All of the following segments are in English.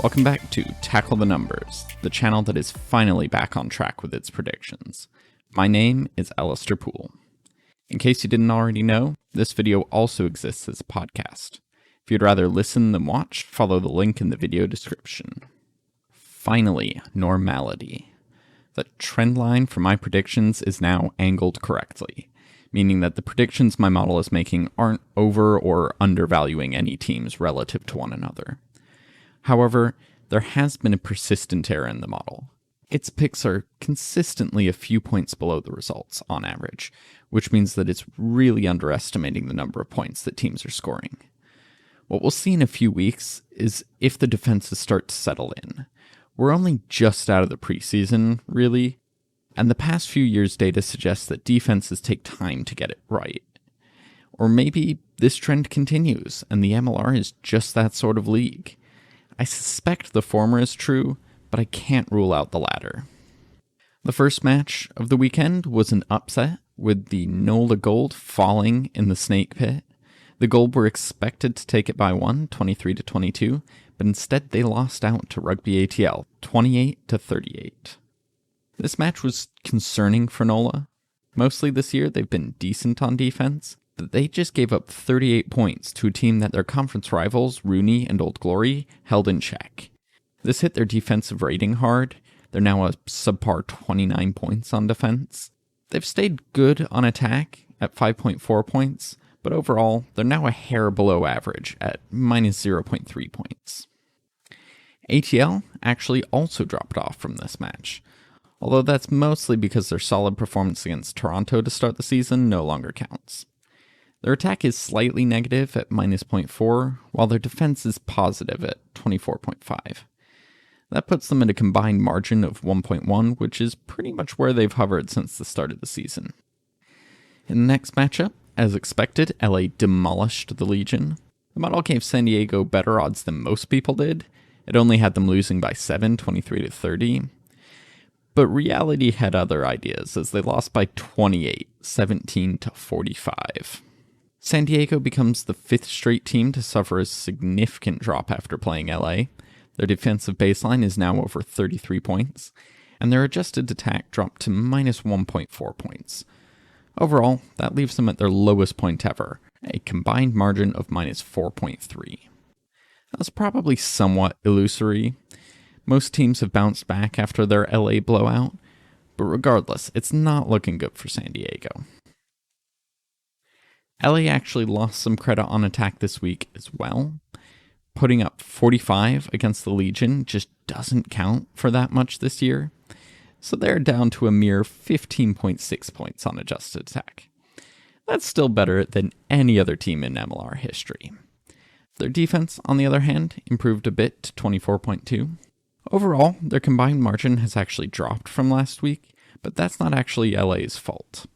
Welcome back to Tackle the Numbers, the channel that is finally back on track with its predictions. My name is Alistair Poole. In case you didn't already know, this video also exists as a podcast. If you'd rather listen than watch, follow the link in the video description. Finally, normality. The trend line for my predictions is now angled correctly, meaning that the predictions my model is making aren't over or undervaluing any teams relative to one another. However, there has been a persistent error in the model. Its picks are consistently a few points below the results, on average, which means that it's really underestimating the number of points that teams are scoring. What we'll see in a few weeks is if the defenses start to settle in. We're only just out of the preseason, really, and the past few years' data suggests that defenses take time to get it right. Or maybe this trend continues, and the MLR is just that sort of league. I suspect the former is true, but I can't rule out the latter. The first match of the weekend was an upset, with the NOLA Gold falling in the snake pit. The Gold were expected to take it by 23-22, but instead they lost out to Rugby ATL, 28-38. This match was concerning for NOLA. Mostly this year they've been decent on defense, but they just gave up 38 points to a team that their conference rivals, RUNY and Old Glory, held in check. This hit their defensive rating hard. They're now a subpar 29 points on defense. They've stayed good on attack at 5.4 points, but overall, they're now a hair below average at minus 0.3 points. ATL actually also dropped off from this match, although that's mostly because their solid performance against Toronto to start the season no longer counts. Their attack is slightly negative at minus 0.4, while their defense is positive at 24.5. That puts them at a combined margin of 1.1, which is pretty much where they've hovered since the start of the season. In the next matchup, as expected, LA demolished the Legion. The model gave San Diego better odds than most people did. It only had them losing by 7, 23-30. But reality had other ideas, as they lost by 28, 17-45. San Diego becomes the fifth straight team to suffer a significant drop after playing LA. Their defensive baseline is now over 33 points, and their adjusted attack dropped to minus 1.4 points. Overall, that leaves them at their lowest point ever, a combined margin of minus 4.3. That's probably somewhat illusory. Most teams have bounced back after their LA blowout, but regardless, it's not looking good for San Diego. LA actually lost some credit on attack this week as well. Putting up 45 against the Legion just doesn't count for that much this year, so they're down to a mere 15.6 points on adjusted attack. That's still better than any other team in MLR history. Their defense, on the other hand, improved a bit to 24.2. Overall, their combined margin has actually dropped from last week, but that's not actually LA's fault.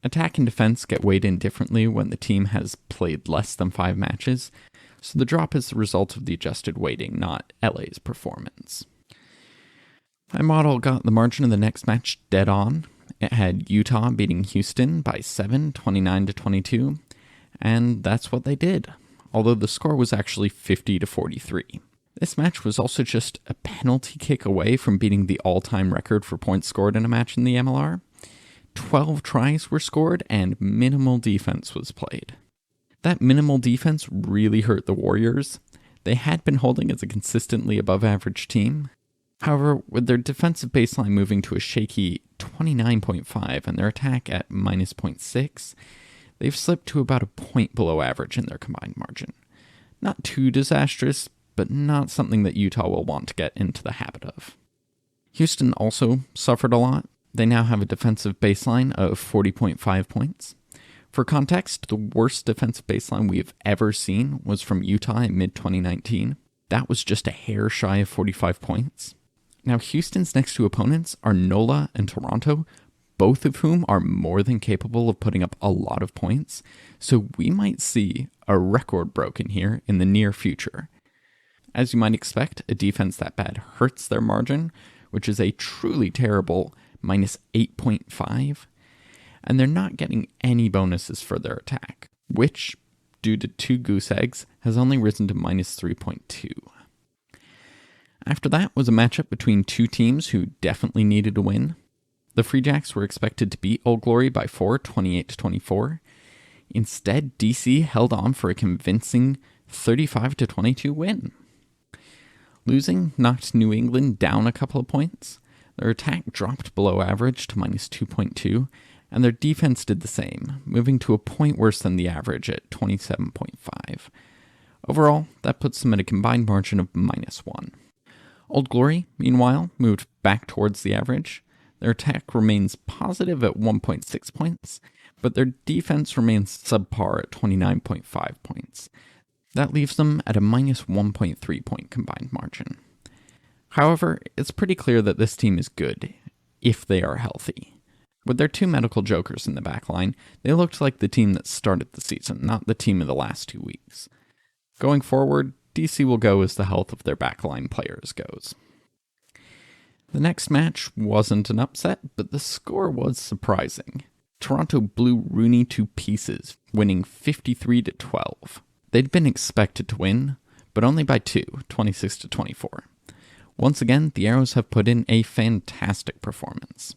Attack and defense get weighed in differently when the team has played less than 5 matches, so the drop is the result of the adjusted weighting, not LA's performance. My model got the margin of the next match dead on. It had Utah beating Houston by 7, 29-22, and that's what they did, although the score was actually 50-43. This match was also just a penalty kick away from beating the all-time record for points scored in a match in the MLR. 12 tries were scored and minimal defense was played. That minimal defense really hurt the Warriors. They had been holding as a consistently above average team. However, with their defensive baseline moving to a shaky 29.5 and their attack at minus 0.6, they've slipped to about a point below average in their combined margin. Not too disastrous, but not something that Utah will want to get into the habit of. Houston also suffered a lot. They now have a defensive baseline of 40.5 points. For context, the worst defensive baseline we've ever seen was from Utah in mid-2019. That was just a hair shy of 45 points. Now, Houston's next two opponents are NOLA and Toronto, both of whom are more than capable of putting up a lot of points, so we might see a record broken here in the near future. As you might expect, a defense that bad hurts their margin, which is a truly terrible minus 8.5, and they're not getting any bonuses for their attack, which, due to 2 goose eggs, has only risen to minus 3.2. After that was a matchup between two teams who definitely needed to win. The Free Jacks were expected to beat Old Glory by 4, 28-24. Instead, DC held on for a convincing 35-22 win. Losing knocked New England down a couple of points. Their attack dropped below average to minus 2.2, and their defense did the same, moving to a point worse than the average at 27.5. Overall, that puts them at a combined margin of minus 1. Old Glory, meanwhile, moved back towards the average. Their attack remains positive at 1.6 points, but their defense remains subpar at 29.5 points. That leaves them at a minus 1.3 point combined margin. However, it's pretty clear that this team is good, if they are healthy. With their two medical jokers in the backline, they looked like the team that started the season, not the team of the last 2 weeks. Going forward, DC will go as the health of their backline players goes. The next match wasn't an upset, but the score was surprising. Toronto blew RUNY to pieces, winning 53-12. They'd been expected to win, but only by 2, 26-24. Once again, the Arrows have put in a fantastic performance.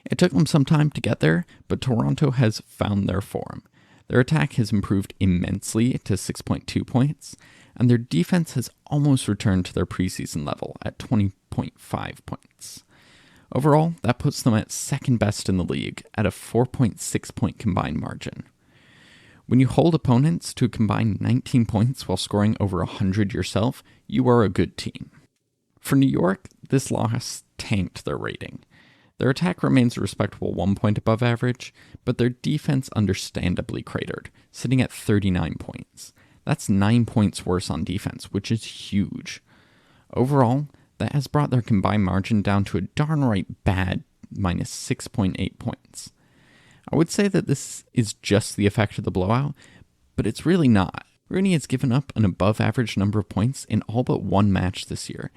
It took them some time to get there, but Toronto has found their form. Their attack has improved immensely to 6.2 points, and their defense has almost returned to their preseason level at 20.5 points. Overall, that puts them at second best in the league at a 4.6 point combined margin. When you hold opponents to a combined 19 points while scoring over 100 yourself, you are a good team. For New York, this loss tanked their rating. Their attack remains a respectable 1 point above average, but their defense understandably cratered, sitting at 39 points. That's 9 points worse on defense, which is huge. Overall, that has brought their combined margin down to a darn right bad minus 6.8 points. I would say that this is just the effect of the blowout, but it's really not. RUNY has given up an above average number of points in all but one match this year,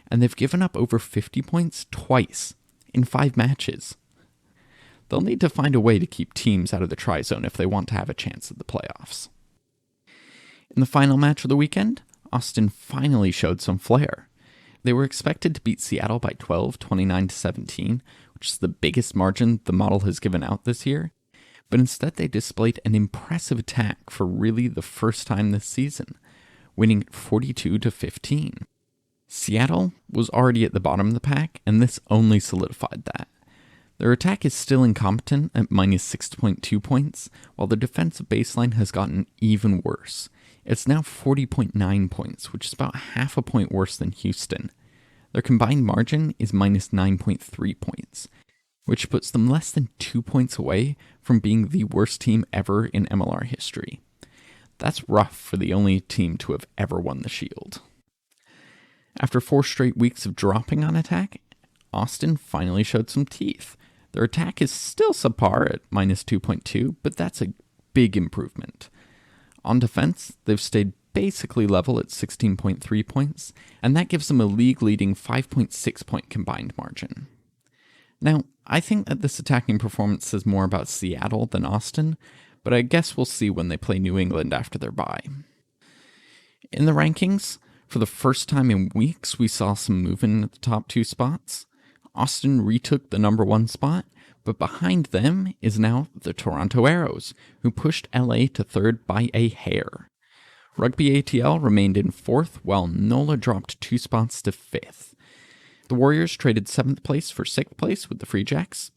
and they've given up over 50 points twice in 5 matches. They'll need to find a way to keep teams out of the tri-zone if they want to have a chance at the playoffs. In the final match of the weekend, Austin finally showed some flair. They were expected to beat Seattle by 12, 29-17, which is the biggest margin the model has given out this year, but instead they displayed an impressive attack for really the first time this season, winning 42-15. Seattle was already at the bottom of the pack, and this only solidified that. Their attack is still incompetent at minus 6.2 points, while their defensive baseline has gotten even worse. It's now 40.9 points, which is about half a point worse than Houston. Their combined margin is minus 9.3 points, which puts them less than 2 points away from being the worst team ever in MLR history. That's rough for the only team to have ever won the Shield. After 4 straight weeks of dropping on attack, Austin finally showed some teeth. Their attack is still subpar at minus 2.2, but that's a big improvement. On defense, they've stayed basically level at 16.3 points, and that gives them a league-leading 5.6 point combined margin. Now, I think that this attacking performance says more about Seattle than Austin, but I guess we'll see when they play New England after their bye. In the rankings, for the first time in weeks, we saw some movement at the top 2 spots. Austin retook the number 1 spot, but behind them is now the Toronto Arrows, who pushed LA to 3rd by a hair. Rugby ATL remained in 4th, while NOLA dropped 2 spots to 5th. The Warriors traded 7th place for 6th place with the Free Jacks.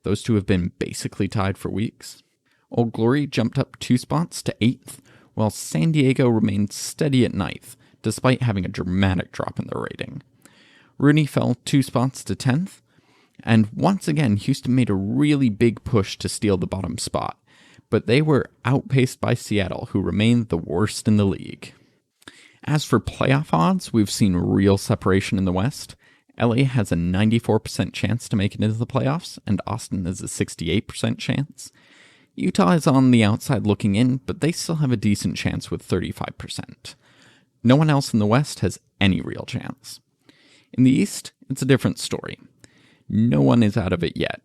Those two have been basically tied for weeks. Old Glory jumped up 2 spots to 8th, while San Diego remained steady at 9th, despite having a dramatic drop in their rating. RUNY fell 2 spots to 10th, and once again Houston made a really big push to steal the bottom spot, but they were outpaced by Seattle, who remained the worst in the league. As for playoff odds, we've seen real separation in the West. LA has a 94% chance to make it into the playoffs, and Austin has a 68% chance. Utah is on the outside looking in, but they still have a decent chance with 35%. No one else in the West has any real chance. In the East, it's a different story. No one is out of it yet.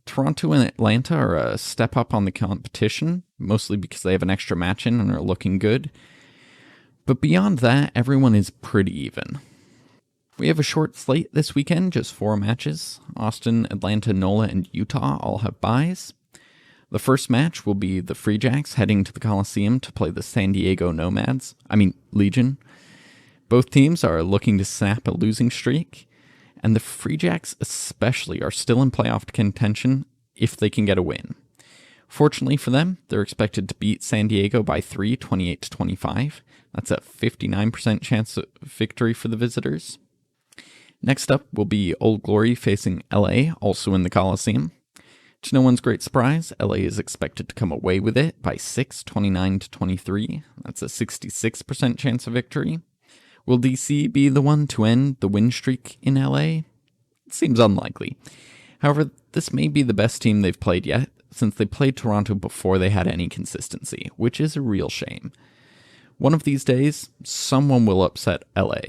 Toronto and Atlanta are a step up on the competition, mostly because they have an extra match in and are looking good. But beyond that, everyone is pretty even. We have a short slate this weekend, just 4 matches. Austin, Atlanta, NOLA, and Utah all have byes. The first match will be the Free Jacks heading to the Coliseum to play the San Diego Legion. Both teams are looking to snap a losing streak, and the Free Jacks especially are still in playoff contention if they can get a win. Fortunately for them, they're expected to beat San Diego by 3, 28-25. That's a 59% chance of victory for the visitors. Next up will be Old Glory facing LA, also in the Coliseum. To no one's great surprise, LA is expected to come away with it by 6, 29-23. That's a 66% chance of victory. Will DC be the one to end the win streak in LA? It seems unlikely. However, this may be the best team they've played yet, since they played Toronto before they had any consistency, which is a real shame. One of these days, someone will upset LA,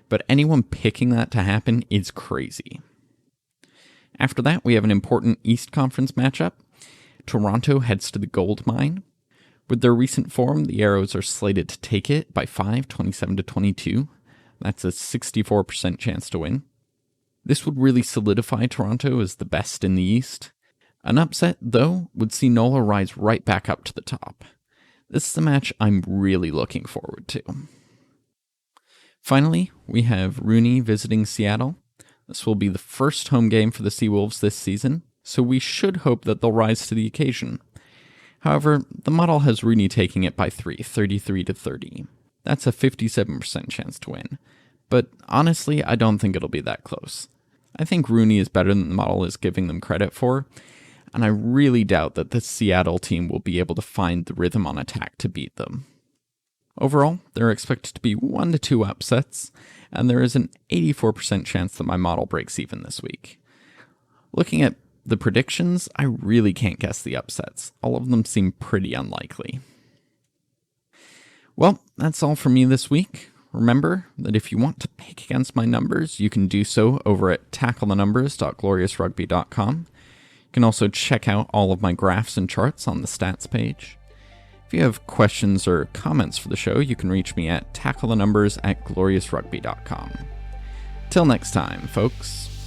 but anyone picking that to happen is crazy. After that, we have an important East Conference matchup. Toronto heads to the gold mine. With their recent form, the Arrows are slated to take it by 5, 27-22. That's a 64% chance to win. This would really solidify Toronto as the best in the East. An upset, though, would see NOLA rise right back up to the top. This is a match I'm really looking forward to. Finally, we have RUNY visiting Seattle. This will be the first home game for the Seawolves this season, so we should hope that they'll rise to the occasion. However, the model has RUNY taking it by 3, 33-30. That's a 57% chance to win. But honestly, I don't think it'll be that close. I think RUNY is better than the model is giving them credit for, and I really doubt that this Seattle team will be able to find the rhythm on attack to beat them. Overall, there are expected to be 1 to 2 upsets, and there is an 84% chance that my model breaks even this week. Looking at the predictions, I really can't guess the upsets. All of them seem pretty unlikely. Well, that's all from me this week. Remember that if you want to pick against my numbers, you can do so over at tacklethenumbers.gloriousrugby.com. You can also check out all of my graphs and charts on the stats page. If you have questions or comments for the show, you can reach me at tacklethenumbers@gloriousrugby.com. Till next time, folks.